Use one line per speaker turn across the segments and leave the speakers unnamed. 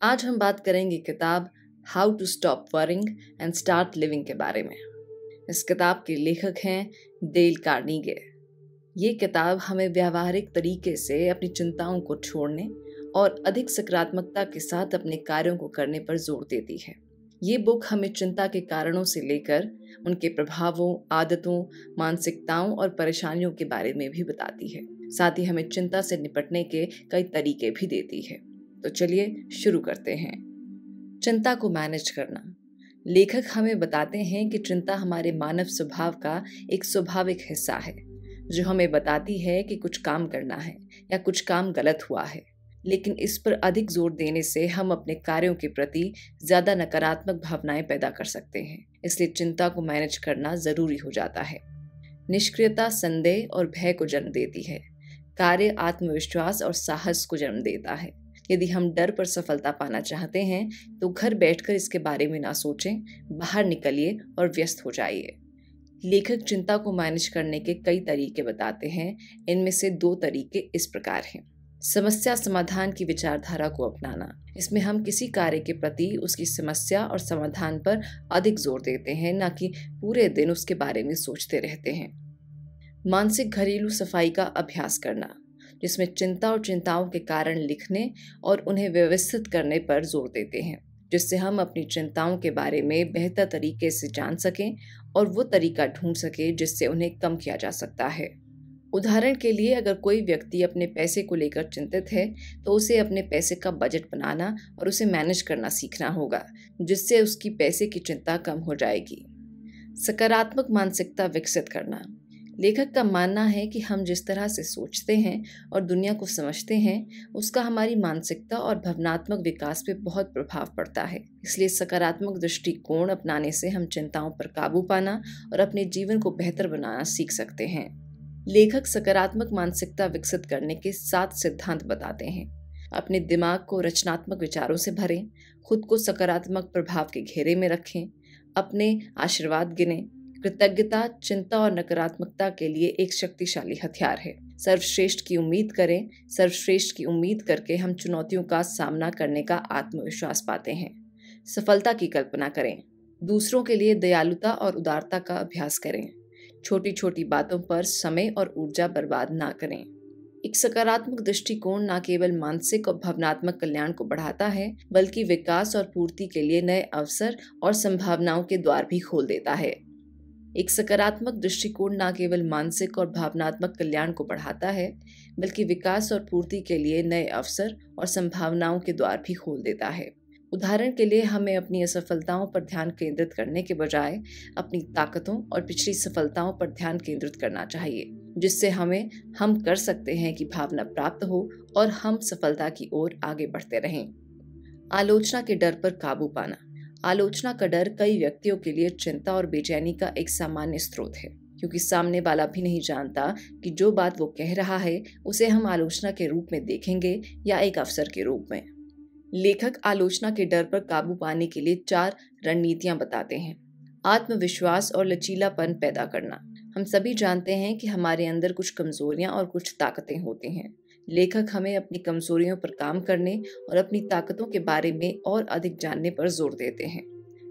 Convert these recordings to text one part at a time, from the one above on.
आज हम बात करेंगे किताब how to stop worrying and start living के बारे में। इस किताब के लेखक हैं डेल कार्नेगी। ये किताब हमें व्यावहारिक तरीके से अपनी चिंताओं को छोड़ने और अधिक सकारात्मकता के साथ अपने कार्यों को करने पर जोर देती है। ये बुक हमें चिंता के कारणों से लेकर उनके प्रभावों, आदतों, मानसिकताओं और परेशानियों के बारे में भी बताती है। साथ ही हमें चिंता से निपटने के कई तरीके भी देती है। तो चलिए शुरू करते हैं। चिंता को मैनेज करना। लेखक हमें बताते हैं कि चिंता हमारे मानव स्वभाव का एक स्वाभाविक हिस्सा है, जो हमें बताती है कि कुछ काम करना है या कुछ काम गलत हुआ है। लेकिन इस पर अधिक जोर देने से हम अपने कार्यों के प्रति ज्यादा नकारात्मक भावनाएं पैदा कर सकते हैं। इसलिए चिंता को मैनेज करना जरूरी हो जाता है। निष्क्रियता संदेह और भय को जन्म देती है। कार्य आत्मविश्वास और साहस को जन्म देता है। यदि हम डर पर सफलता पाना चाहते हैं तो घर बैठकर इसके बारे में ना सोचें, बाहर निकलिए और व्यस्त हो जाइए। लेखक चिंता को मैनेज करने के कई तरीके बताते हैं। इनमें से 2 तरीके इस प्रकार हैं। समस्या समाधान की विचारधारा को अपनाना। इसमें हम किसी कार्य के प्रति उसकी समस्या और समाधान पर अधिक जोर देते हैं, ना कि पूरे दिन उसके बारे में सोचते रहते हैं। मानसिक घरेलू सफाई का अभ्यास करना, जिसमें चिंता और चिंताओं के कारण लिखने और उन्हें व्यवस्थित करने पर जोर देते हैं, जिससे हम अपनी चिंताओं के बारे में बेहतर तरीके से जान सकें और वो तरीका ढूंढ सकें जिससे उन्हें कम किया जा सकता है। उदाहरण के लिए, अगर कोई व्यक्ति अपने पैसे को लेकर चिंतित है तो उसे अपने पैसे का बजट बनाना और उसे मैनेज करना सीखना होगा, जिससे उसकी पैसे की चिंता कम हो जाएगी। सकारात्मक मानसिकता विकसित करना। लेखक का मानना है कि हम जिस तरह से सोचते हैं और दुनिया को समझते हैं, उसका हमारी मानसिकता और भावनात्मक विकास पे बहुत प्रभाव पड़ता है। इसलिए सकारात्मक दृष्टिकोण अपनाने से हम चिंताओं पर काबू पाना और अपने जीवन को बेहतर बनाना सीख सकते हैं। लेखक सकारात्मक मानसिकता विकसित करने के 7 सिद्धांत बताते हैं। अपने दिमाग को रचनात्मक विचारों से भरें, खुद को सकारात्मक प्रभाव के घेरे में रखें, अपने आशीर्वाद गिनें। कृतज्ञता चिंता और नकारात्मकता के लिए एक शक्तिशाली हथियार है। सर्वश्रेष्ठ की उम्मीद करें। सर्वश्रेष्ठ की उम्मीद करके हम चुनौतियों का सामना करने का आत्मविश्वास पाते हैं। सफलता की कल्पना करें। दूसरों के लिए दयालुता और उदारता का अभ्यास करें। छोटी छोटी बातों पर समय और ऊर्जा बर्बाद ना करें। एक सकारात्मक दृष्टिकोण न केवल मानसिक और भावनात्मक कल्याण को बढ़ाता है, बल्कि विकास और पूर्ति के लिए नए अवसर और संभावनाओं के द्वार भी खोल देता है। एक सकारात्मक दृष्टिकोण न केवल मानसिक और भावनात्मक कल्याण को बढ़ाता है, बल्कि विकास और पूर्ति के लिए नए अवसर और संभावनाओं के द्वार भी खोल देता है। उदाहरण के लिए, हमें अपनी असफलताओं पर ध्यान केंद्रित करने के बजाय अपनी ताकतों और पिछली सफलताओं पर ध्यान केंद्रित करना चाहिए, जिससे हम कर सकते हैं कि भावना प्राप्त हो और हम सफलता की ओर आगे बढ़ते रहें। आलोचना के डर पर काबू पाना। आलोचना का डर कई व्यक्तियों के लिए चिंता और बेचैनी का एक सामान्य स्रोत है, क्योंकि सामने वाला भी नहीं जानता कि जो बात वो कह रहा है उसे हम आलोचना के रूप में देखेंगे या एक अवसर के रूप में। लेखक आलोचना के डर पर काबू पाने के लिए 4 रणनीतियां बताते हैं। आत्मविश्वास और लचीलापन पैदा करना। हम सभी जानते हैं कि हमारे अंदर कुछ कमजोरियां और कुछ ताकतें होती हैं। लेखक हमें अपनी कमजोरियों पर काम करने और अपनी ताकतों के बारे में और अधिक जानने पर जोर देते हैं।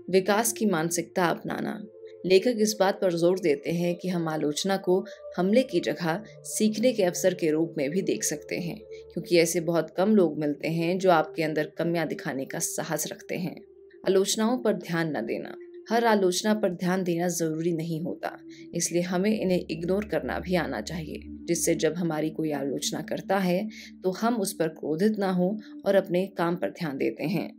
विकास की मानसिकता अपनाना। लेखक इस बात पर जोर देते हैं कि हम आलोचना को हमले की जगह सीखने के अवसर के रूप में भी देख सकते हैं, क्योंकि ऐसे बहुत कम लोग मिलते हैं जो आपके अंदर कमियां दिखाने का साहस रखते हैं। आलोचनाओं पर ध्यान न देना। हर आलोचना पर ध्यान देना जरूरी नहीं होता, इसलिए हमें इन्हें इग्नोर करना भी आना चाहिए, जिससे जब हमारी कोई आलोचना करता है तो हम उस पर क्रोधित ना हो और अपने काम पर ध्यान देते हैं।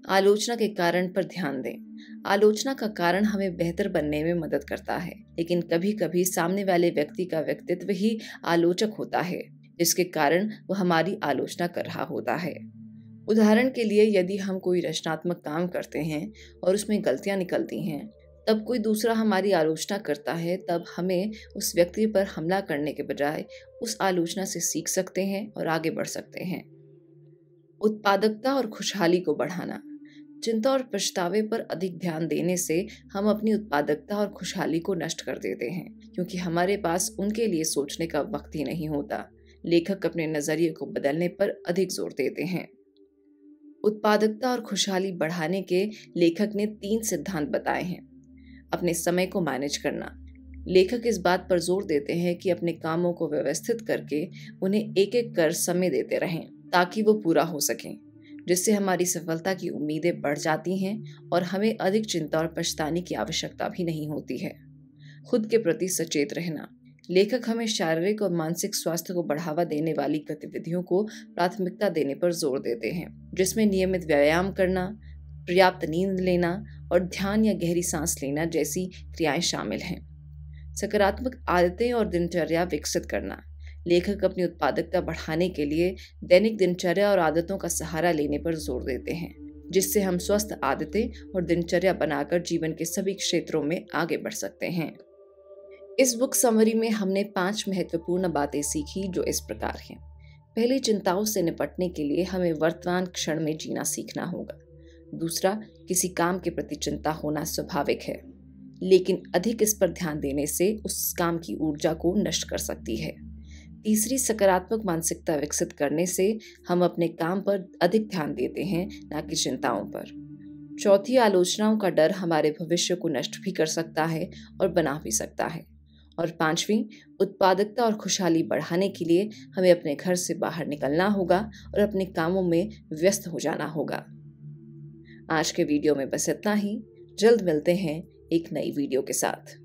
आलोचना के कारण पर ध्यान दें। आलोचना का कारण हमें बेहतर बनने में मदद करता है, लेकिन कभी कभी सामने वाले व्यक्ति का व्यक्तित्व ही आलोचक होता है, जिसके कारण वह हमारी आलोचना कर रहा होता है। उदाहरण के लिए, यदि हम कोई रचनात्मक काम करते हैं और उसमें गलतियां निकलती हैं, तब कोई दूसरा हमारी आलोचना करता है, तब हमें उस व्यक्ति पर हमला करने के बजाय उस आलोचना से सीख सकते हैं और आगे बढ़ सकते हैं। उत्पादकता और खुशहाली को बढ़ाना। चिंता और पछतावे पर अधिक ध्यान देने से हम अपनी उत्पादकता और खुशहाली को नष्ट कर देते हैं, क्योंकि हमारे पास उनके लिए सोचने का वक्त ही नहीं होता। लेखक अपने नजरिए को बदलने पर अधिक जोर देते हैं। उत्पादकता और खुशहाली बढ़ाने के लेखक ने 3 सिद्धांत बताए हैं। अपने समय को मैनेज करना। लेखक इस बात पर जोर देते हैं कि अपने कामों को व्यवस्थित करके उन्हें एक एक कर समय देते रहें ताकि वो पूरा हो सकें, जिससे हमारी सफलता की उम्मीदें बढ़ जाती हैं और हमें अधिक चिंता और पछताने की आवश्यकता भी नहीं होती है। खुद के प्रति सचेत रहना। लेखक हमें शारीरिक और मानसिक स्वास्थ्य को बढ़ावा देने वाली गतिविधियों को प्राथमिकता देने पर जोर देते हैं, जिसमें नियमित व्यायाम करना, पर्याप्त नींद लेना और ध्यान या गहरी सांस लेना जैसी क्रियाएं शामिल हैं। सकारात्मक आदतें और दिनचर्या विकसित करना। लेखक अपनी उत्पादकता बढ़ाने के लिए दैनिक दिनचर्या और आदतों का सहारा लेने पर जोर देते हैं, जिससे हम स्वस्थ आदतें और दिनचर्या बनाकर जीवन के सभी क्षेत्रों में आगे बढ़ सकते हैं। इस बुक समरी में हमने 5 महत्वपूर्ण बातें सीखी जो इस प्रकार हैं। पहली, चिंताओं से निपटने के लिए हमें वर्तमान क्षण में जीना सीखना होगा। दूसरा, किसी काम के प्रति चिंता होना स्वाभाविक है, लेकिन अधिक इस पर ध्यान देने से उस काम की ऊर्जा को नष्ट कर सकती है। तीसरी, सकारात्मक मानसिकता विकसित करने से हम अपने काम पर अधिक ध्यान देते हैं, न कि चिंताओं पर। चौथी, आलोचनाओं का डर हमारे भविष्य को नष्ट भी कर सकता है और बना भी सकता है। और 5वीं, उत्पादकता और खुशहाली बढ़ाने के लिए हमें अपने घर से बाहर निकलना होगा और अपने कामों में व्यस्त हो जाना होगा। आज के वीडियो में बस इतना ही। जल्द मिलते हैं एक नई वीडियो के साथ।